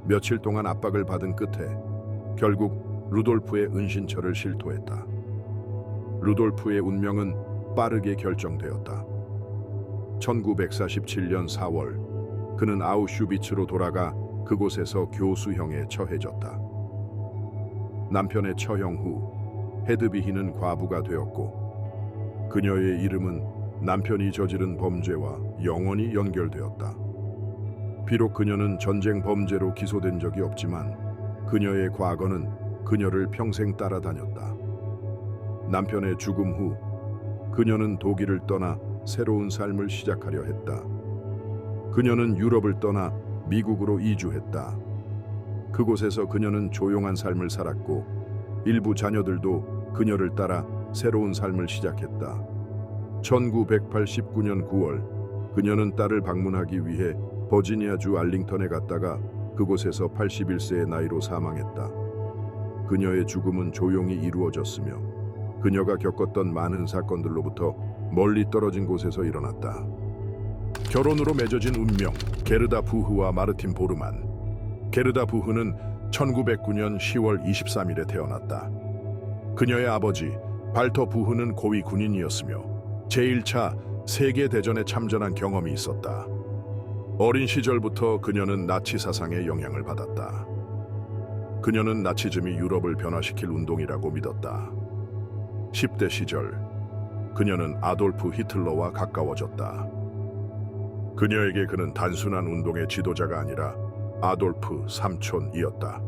며칠 동안 압박을 받은 끝에 결국 루돌프의 은신처를 실토했다. 루돌프의 운명은 빠르게 결정되었다. 1947년 4월 그는 아우슈비츠로 돌아가 그곳에서 교수형에 처해졌다. 남편의 처형 후 헤드비히는 과부가 되었고 그녀의 이름은 남편이 저지른 범죄와 영원히 연결되었다. 비록 그녀는 전쟁 범죄로 기소된 적이 없지만 그녀의 과거는 그녀를 평생 따라다녔다. 남편의 죽음 후 그녀는 독일을 떠나 새로운 삶을 시작하려 했다. 그녀는 유럽을 떠나 미국으로 이주했다. 그곳에서 그녀는 조용한 삶을 살았고 일부 자녀들도 그녀를 따라 새로운 삶을 시작했다. 1989년 9월 그녀는 딸을 방문하기 위해 버지니아주 알링턴에 갔다가 그곳에서 81세의 나이로 사망했다. 그녀의 죽음은 조용히 이루어졌으며 그녀가 겪었던 많은 사건들로부터 멀리 떨어진 곳에서 일어났다. 결혼으로 맺어진 운명, 게르다 부흐와 마르틴 보르만. 게르다 부흐는 1909년 10월 23일에 태어났다. 그녀의 아버지 발터 부흐는 고위 군인이었으며 제1차 세계대전에 참전한 경험이 있었다. 어린 시절부터 그녀는 나치 사상의 영향을 받았다. 그녀는 나치즘이 유럽을 변화시킬 운동이라고 믿었다. 10대 시절, 그녀는 아돌프 히틀러와 가까워졌다. 그녀에게 그는 단순한 운동의 지도자가 아니라 아돌프 삼촌이었다.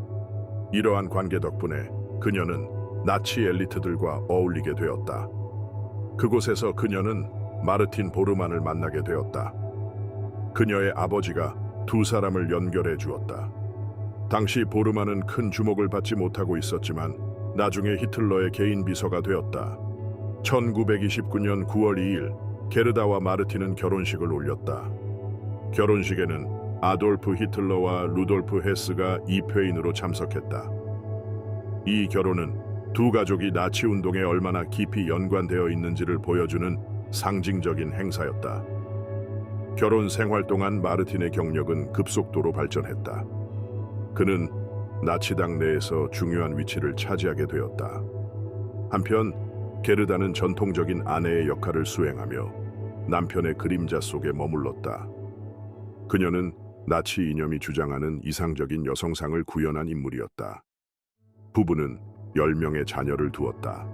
이러한 관계 덕분에 그녀는 나치 엘리트들과 어울리게 되었다. 그곳에서 그녀는 마르틴 보르만을 만나게 되었다. 그녀의 아버지가 두 사람을 연결해 주었다. 당시 보르만은 큰 주목을 받지 못하고 있었지만 나중에 히틀러의 개인 비서가 되었다. 1929년 9월 2일 게르다와 마르틴은 결혼식을 올렸다. 결혼식에는 아돌프 히틀러와 루돌프 헤스가 입회인으로 참석했다. 이 결혼은 두 가족이 나치 운동에 얼마나 깊이 연관되어 있는지를 보여주는 상징적인 행사였다. 결혼 생활 동안 마르틴의 경력은 급속도로 발전했다. 그는 나치당 내에서 중요한 위치를 차지하게 되었다. 한편 게르다는 전통적인 아내의 역할을 수행하며 남편의 그림자 속에 머물렀다. 그녀는 나치 이념이 주장하는 이상적인 여성상을 구현한 인물이었다. 부부는 10명의 자녀를 두었다.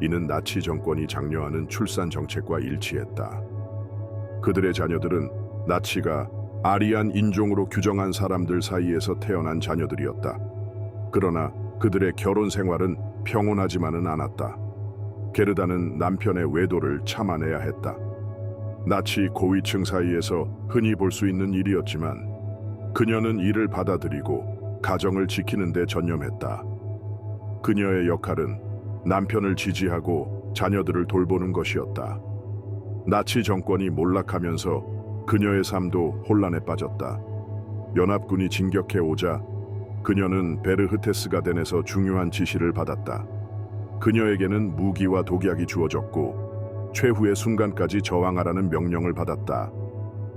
이는 나치 정권이 장려하는 출산 정책과 일치했다. 그들의 자녀들은 나치가 아리안 인종으로 규정한 사람들 사이에서 태어난 자녀들이었다. 그러나 그들의 결혼 생활은 평온하지만은 않았다. 게르다는 남편의 외도를 참아내야 했다. 나치 고위층 사이에서 흔히 볼 수 있는 일이었지만 그녀는 이를 받아들이고 가정을 지키는 데 전념했다. 그녀의 역할은 남편을 지지하고 자녀들을 돌보는 것이었다. 나치 정권이 몰락하면서 그녀의 삶도 혼란에 빠졌다. 연합군이 진격해 오자 그녀는 베르흐테스가덴에서 중요한 지시를 받았다. 그녀에게는 무기와 독약이 주어졌고 최후의 순간까지 저항하라는 명령을 받았다.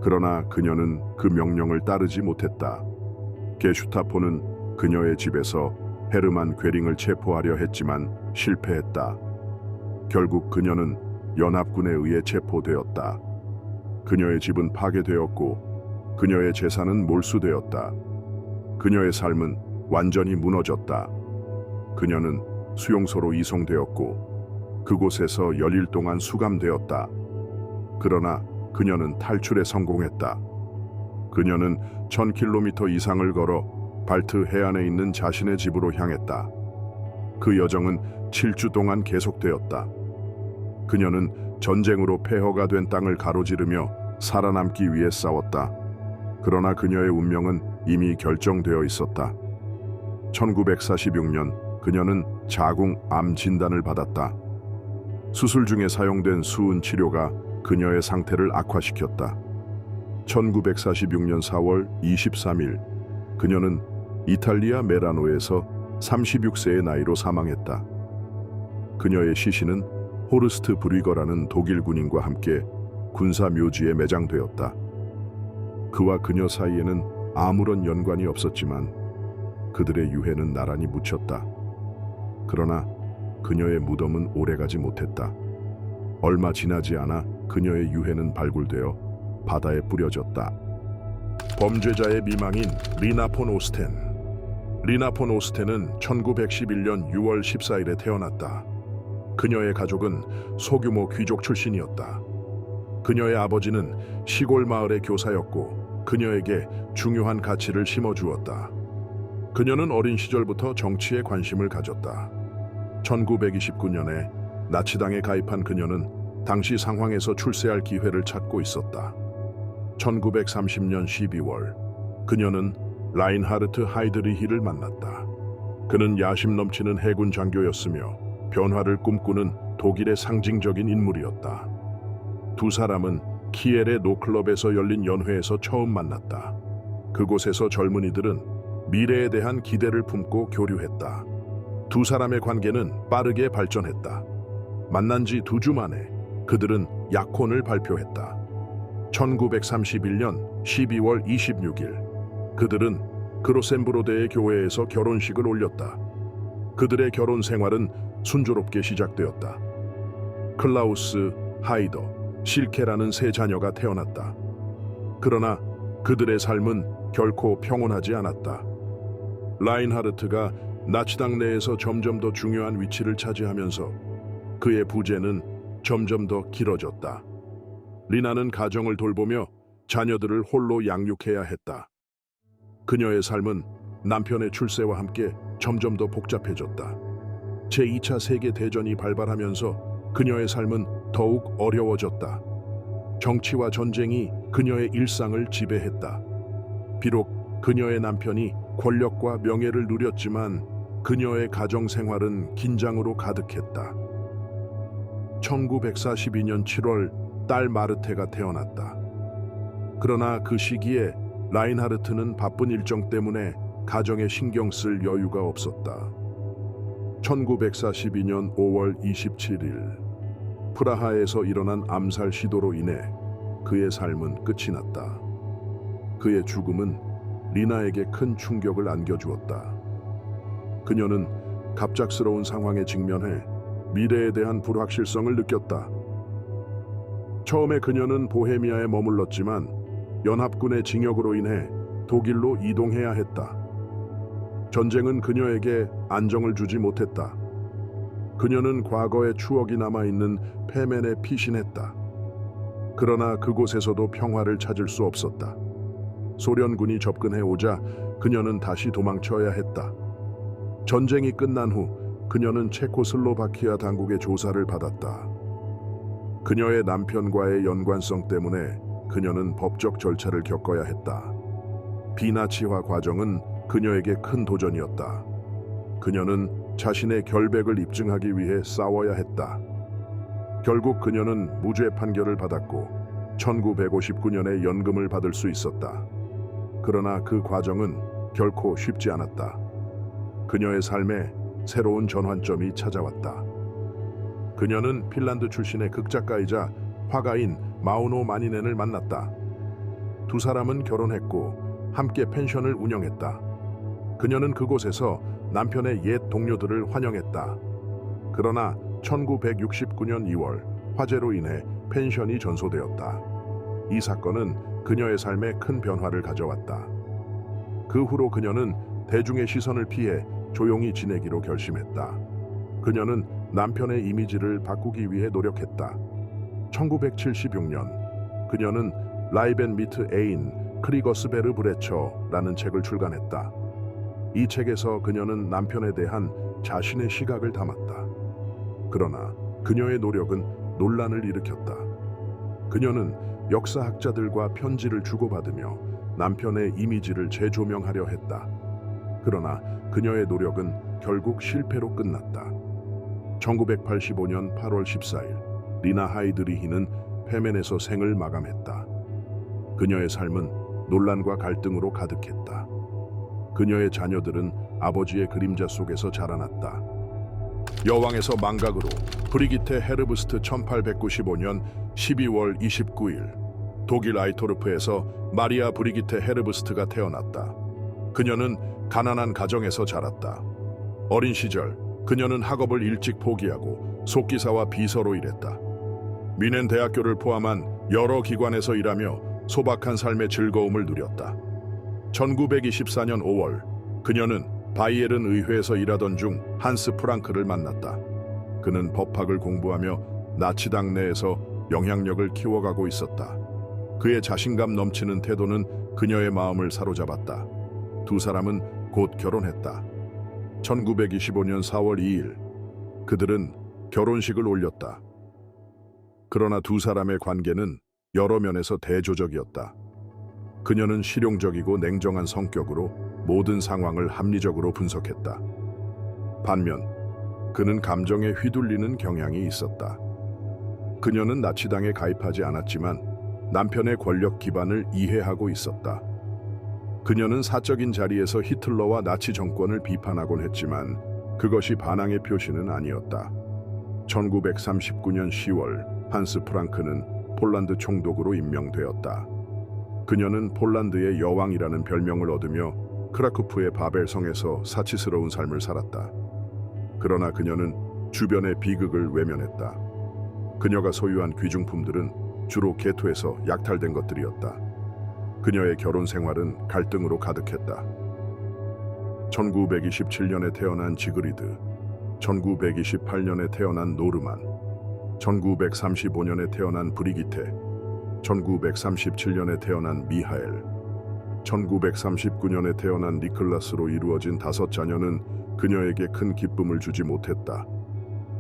그러나 그녀는 그 명령을 따르지 못했다. 게슈타포는 그녀의 집에서 헤르만 괴링을 체포하려 했지만 실패했다. 결국 그녀는 연합군에 의해 체포되었다. 그녀의 집은 파괴되었고 그녀의 재산은 몰수되었다. 그녀의 삶은 완전히 무너졌다. 그녀는 수용소로 이송되었고 그곳에서 열일 동안 수감되었다. 그러나 그녀는 탈출에 성공했다. 그녀는 1000km 이상을 걸어 발트 해안에 있는 자신의 집으로 향했다. 그 여정은 7주 동안 계속되었다. 그녀는 전쟁으로 폐허가 된 땅을 가로지르며 살아남기 위해 싸웠다. 그러나 그녀의 운명은 이미 결정되어 있었다. 1946년 그녀는 자궁암 진단을 받았다. 수술 중에 사용된 수은 치료가 그녀의 상태를 악화시켰다. 1946년 4월 23일 그녀는 이탈리아 메라노에서 36세의 나이로 사망했다. 그녀의 시신은 호르스트 브리거라는 독일 군인과 함께 군사 묘지에 매장되었다. 그와 그녀 사이에는 아무런 연관이 없었지만 그들의 유해는 나란히 묻혔다. 그러나 그녀의 무덤은 오래가지 못했다. 얼마 지나지 않아 그녀의 유해는 발굴되어 바다에 뿌려졌다. 범죄자의 미망인 리나 폰 오스텐. 리나 폰 오스텐은 1911년 6월 14일에 태어났다. 그녀의 가족은 소규모 귀족 출신이었다. 그녀의 아버지는 시골 마을의 교사였고 그녀에게 중요한 가치를 심어주었다. 그녀는 어린 시절부터 정치에 관심을 가졌다. 1929년에 나치당에 가입한 그녀는 당시 상황에서 출세할 기회를 찾고 있었다. 1930년 12월 그녀는 라인하르트 하이드리히를 만났다. 그는 야심 넘치는 해군 장교였으며 변화를 꿈꾸는 독일의 상징적인 인물이었다. 두 사람은 키엘의 노클럽에서 열린 연회에서 처음 만났다. 그곳에서 젊은이들은 미래에 대한 기대를 품고 교류했다. 두 사람의 관계는 빠르게 발전했다. 만난 지 2주 만에 그들은 약혼을 발표했다. 1931년 12월 26일 그들은 그로센브로데의 교회에서 결혼식을 올렸다. 그들의 결혼 생활은 순조롭게 시작되었다. 클라우스, 하이더, 실케라는 세 자녀가 태어났다. 그러나 그들의 삶은 결코 평온하지 않았다. 라인하르트가 나치당 내에서 점점 더 중요한 위치를 차지하면서 그의 부재는 점점 더 길어졌다. 리나는 가정을 돌보며 자녀들을 홀로 양육해야 했다. 그녀의 삶은 남편의 출세와 함께 점점 더 복잡해졌다. 제2차 세계대전이 발발하면서 그녀의 삶은 더욱 어려워졌다. 정치와 전쟁이 그녀의 일상을 지배했다. 비록 그녀의 남편이 권력과 명예를 누렸지만 그녀의 가정 생활은 긴장으로 가득했다. 1942년 7월 딸 마르테가 태어났다. 그러나 그 시기에 라인하르트는 바쁜 일정 때문에 가정에 신경 쓸 여유가 없었다. 1942년 5월 27일 프라하에서 일어난 암살 시도로 인해 그의 삶은 끝이 났다. 그의 죽음은 리나에게 큰 충격을 안겨주었다. 그녀는 갑작스러운 상황에 직면해 미래에 대한 불확실성을 느꼈다. 처음에 그녀는 보헤미아에 머물렀지만 연합군의 징역으로 인해 독일로 이동해야 했다. 전쟁은 그녀에게 안정을 주지 못했다. 그녀는 과거의 추억이 남아있는 페멘에 피신했다. 그러나 그곳에서도 평화를 찾을 수 없었다. 소련군이 접근해 오자 그녀는 다시 도망쳐야 했다. 전쟁이 끝난 후 그녀는 체코슬로바키아 당국의 조사를 받았다. 그녀의 남편과의 연관성 때문에 그녀는 법적 절차를 겪어야 했다. 비나치화 과정은 그녀에게 큰 도전이었다. 그녀는 자신의 결백을 입증하기 위해 싸워야 했다. 결국 그녀는 무죄 판결을 받았고 1959년에 연금을 받을 수 있었다. 그러나 그 과정은 결코 쉽지 않았다. 그녀의 삶에 새로운 전환점이 찾아왔다. 그녀는 핀란드 출신의 극작가이자 화가인 마우노 마니넨을 만났다. 두 사람은 결혼했고 함께 펜션을 운영했다. 그녀는 그곳에서 남편의 옛 동료들을 환영했다. 그러나 1969년 2월 화재로 인해 펜션이 전소되었다. 이 사건은 그녀의 삶에 큰 변화를 가져왔다. 그 후로 그녀는 대중의 시선을 피해 조용히 지내기로 결심했다. 그녀는 남편의 이미지를 바꾸기 위해 노력했다. 1976년 그녀는 라이벤 미트 에인 크리거스베르 브레처라는 책을 출간했다. 이 책에서 그녀는 남편에 대한 자신의 시각을 담았다. 그러나 그녀의 노력은 논란을 일으켰다. 그녀는 역사학자들과 편지를 주고받으며 남편의 이미지를 재조명하려 했다. 그러나 그녀의 노력은 결국 실패로 끝났다. 1985년 8월 14일 리나 하이드리히는 페멘에서 생을 마감했다. 그녀의 삶은 논란과 갈등으로 가득했다. 그녀의 자녀들은 아버지의 그림자 속에서 자라났다. 여왕에서 망각으로 브리기테 헤르브스트 1895년 12월 29일 독일 아이토르프에서 마리아 브리기테 헤르브스트가 태어났다. 그녀는 가난한 가정에서 자랐다. 어린 시절 그녀는 학업을 일찍 포기하고 속기사와 비서로 일했다. 미넨 대학교를 포함한 여러 기관에서 일하며 소박한 삶의 즐거움을 누렸다. 1924년 5월 그녀는 바이에른 의회에서 일하던 중 한스 프랑크를 만났다. 그는 법학을 공부하며 나치당 내에서 영향력을 키워가고 있었다. 그의 자신감 넘치는 태도는 그녀의 마음을 사로잡았다. 두 사람은 곧 결혼했다. 1925년 4월 2일 그들은 결혼식을 올렸다. 그러나 두 사람의 관계는 여러 면에서 대조적이었다. 그녀는 실용적이고 냉정한 성격으로 모든 상황을 합리적으로 분석했다. 반면 그는 감정에 휘둘리는 경향이 있었다. 그녀는 나치당에 가입하지 않았지만 남편의 권력 기반을 이해하고 있었다. 그녀는 사적인 자리에서 히틀러와 나치 정권을 비판하곤 했지만 그것이 반항의 표시는 아니었다. 1939년 10월 한스 프랑크는 폴란드 총독으로 임명되었다. 그녀는 폴란드의 여왕이라는 별명을 얻으며 크라쿠프의 바벨성에서 사치스러운 삶을 살았다. 그러나 그녀는 주변의 비극을 외면했다. 그녀가 소유한 귀중품들은 주로 게토에서 약탈된 것들이었다. 그녀의 결혼 생활은 갈등으로 가득했다. 1927년에 태어난 지그리드, 1928년에 태어난 노르만, 1935년에 태어난 브리기테, 1937년에 태어난 미하엘, 1939년에 태어난 니클라스로 이루어진 5자녀는 그녀에게 큰 기쁨을 주지 못했다.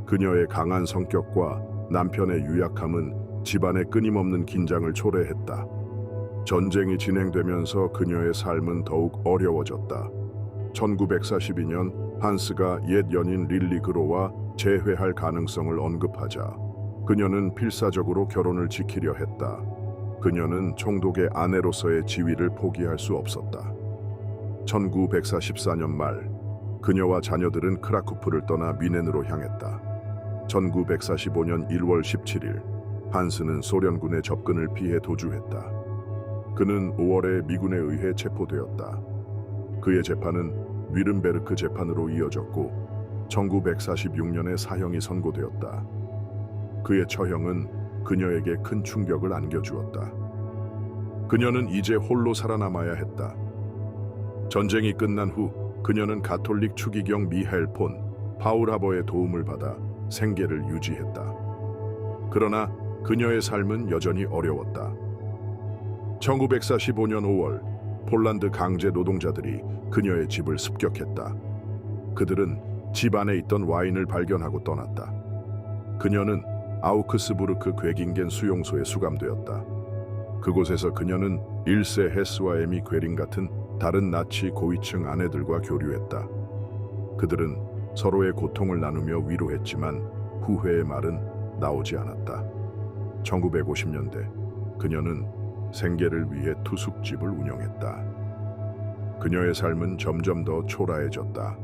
그녀의 강한 성격과 남편의 유약함은 집안의 끊임없는 긴장을 초래했다. 전쟁이 진행되면서 그녀의 삶은 더욱 어려워졌다. 1942년 한스가 옛 연인 릴리 그로와 재회할 가능성을 언급하자 그녀는 필사적으로 결혼을 지키려 했다. 그녀는 총독의 아내로서의 지위를 포기할 수 없었다. 1944년 말 그녀와 자녀들은 크라쿠프를 떠나 미넨으로 향했다. 1945년 1월 17일 한스는 소련군의 접근을 피해 도주했다. 그는 5월에 미군에 의해 체포되었다. 그의 재판은 위른베르크 재판으로 이어졌고 1946년에 사형이 선고되었다. 그의 처형은 그녀에게 큰 충격을 안겨주었다. 그녀는 이제 홀로 살아남아야 했다. 전쟁이 끝난 후 그녀는 가톨릭 추기경 미하엘 폰 파울하버의 도움을 받아 생계를 유지했다. 그러나 그녀의 삶은 여전히 어려웠다. 1945년 5월 폴란드 강제 노동자들이 그녀의 집을 습격했다. 그들은 집 안에 있던 와인을 발견하고 떠났다. 그녀는 아우크스부르크 괴긴겐 수용소에 수감되었다. 그곳에서 그녀는 일세 헤스와 에미 괴링 같은 다른 나치 고위층 아내들과 교류했다. 그들은 서로의 고통을 나누며 위로했지만 후회의 말은 나오지 않았다. 1950년대 그녀는 생계를 위해 투숙집을 운영했다. 그녀의 삶은 점점 더 초라해졌다.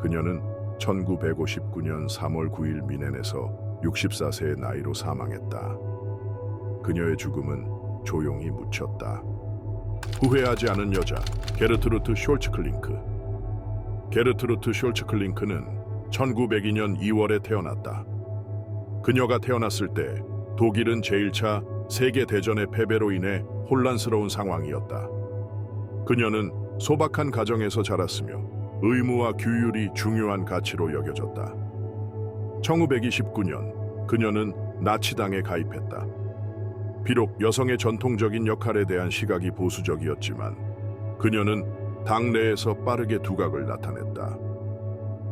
그녀는 1959년 3월 9일 미넨에서 64세의 나이로 사망했다. 그녀의 죽음은 조용히 묻혔다. 후회하지 않은 여자 게르트루트 숄츠클링크. 게르트루트 숄츠클링크는 1902년 2월에 태어났다. 그녀가 태어났을 때 독일은 제1차 세계대전의 패배로 인해 혼란스러운 상황이었다. 그녀는 소박한 가정에서 자랐으며 의무와 규율이 중요한 가치로 여겨졌다. 1929년 그녀는 나치당에 가입했다. 비록 여성의 전통적인 역할에 대한 시각이 보수적이었지만 그녀는 당내에서 빠르게 두각을 나타냈다.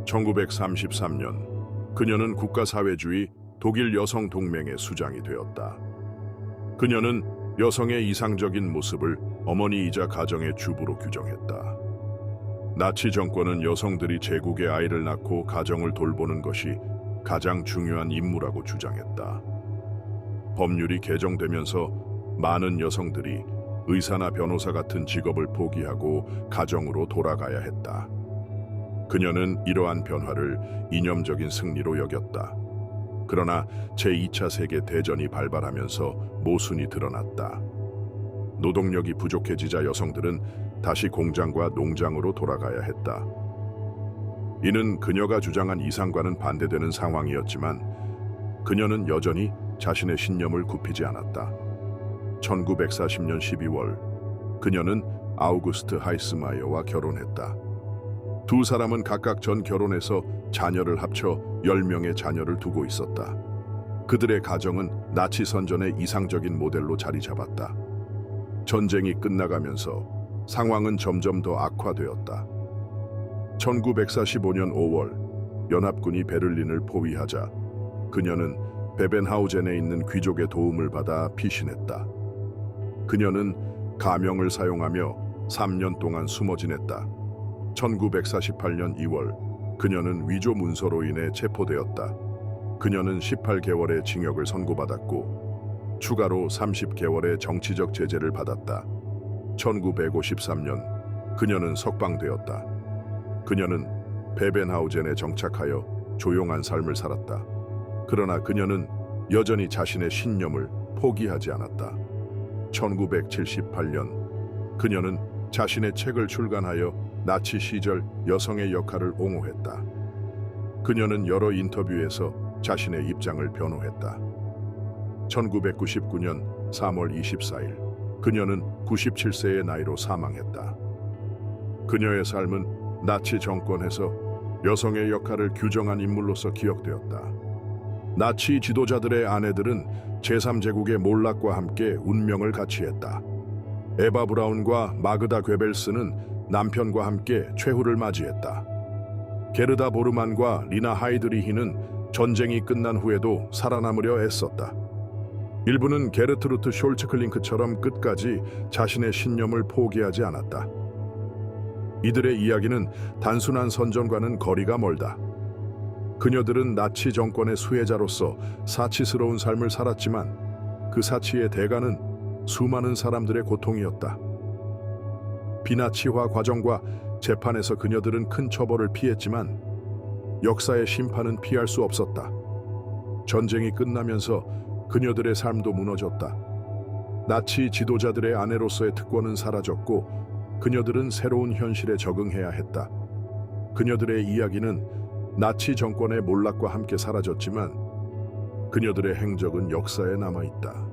1933년 그녀는 국가사회주의 독일 여성 동맹의 수장이 되었다. 그녀는 여성의 이상적인 모습을 어머니이자 가정의 주부로 규정했다. 나치 정권은 여성들이 제국의 아이를 낳고 가정을 돌보는 것이 가장 중요한 임무라고 주장했다. 법률이 개정되면서 많은 여성들이 의사나 변호사 같은 직업을 포기하고 가정으로 돌아가야 했다. 그녀는 이러한 변화를 이념적인 승리로 여겼다. 그러나 제2차 세계대전이 발발하면서 모순이 드러났다. 노동력이 부족해지자 여성들은 다시 공장과 농장으로 돌아가야 했다. 이는 그녀가 주장한 이상과는 반대되는 상황이었지만 그녀는 여전히 자신의 신념을 굽히지 않았다. 1940년 12월 그녀는 아우구스트 하이스마이어와 결혼했다. 두 사람은 각각 전 결혼해서 자녀를 합쳐 10명의 자녀를 두고 있었다. 그들의 가정은 나치 선전의 이상적인 모델로 자리 잡았다. 전쟁이 끝나가면서 상황은 점점 더 악화되었다. 1945년 5월 연합군이 베를린을 포위하자 그녀는 베벤하우젠에 있는 귀족의 도움을 받아 피신했다. 그녀는 가명을 사용하며 3년 동안 숨어 지냈다. 1948년 2월 그녀는 위조 문서로 인해 체포되었다. 그녀는 18개월의 징역을 선고받았고 추가로 30개월의 정치적 제재를 받았다. 1953년 그녀는 석방되었다. 그녀는 베벤하우젠에 정착하여 조용한 삶을 살았다. 그러나 그녀는 여전히 자신의 신념을 포기하지 않았다. 1978년 그녀는 자신의 책을 출간하여 나치 시절 여성의 역할을 옹호했다. 그녀는 여러 인터뷰에서 자신의 입장을 변호했다. 1999년 3월 24일 그녀는 97세의 나이로 사망했다. 그녀의 삶은 나치 정권에서 여성의 역할을 규정한 인물로서 기억되었다. 나치 지도자들의 아내들은 제3제국의 몰락과 함께 운명을 같이 했다. 에바 브라운과 마그다 괴벨스는 남편과 함께 최후를 맞이했다. 게르다 보르만과 리나 하이드리히는 전쟁이 끝난 후에도 살아남으려 애썼다. 일부는 게르트루트 숄츠클링크처럼 끝까지 자신의 신념을 포기하지 않았다. 이들의 이야기는 단순한 선전과는 거리가 멀다. 그녀들은 나치 정권의 수혜자로서 사치스러운 삶을 살았지만 그 사치의 대가는 수많은 사람들의 고통이었다. 비나치화 과정과 재판에서 그녀들은 큰 처벌을 피했지만 역사의 심판은 피할 수 없었다. 전쟁이 끝나면서 그녀들의 삶도 무너졌다. 나치 지도자들의 아내로서의 특권은 사라졌고 그녀들은 새로운 현실에 적응해야 했다. 그녀들의 이야기는 나치 정권의 몰락과 함께 사라졌지만 그녀들의 행적은 역사에 남아있다.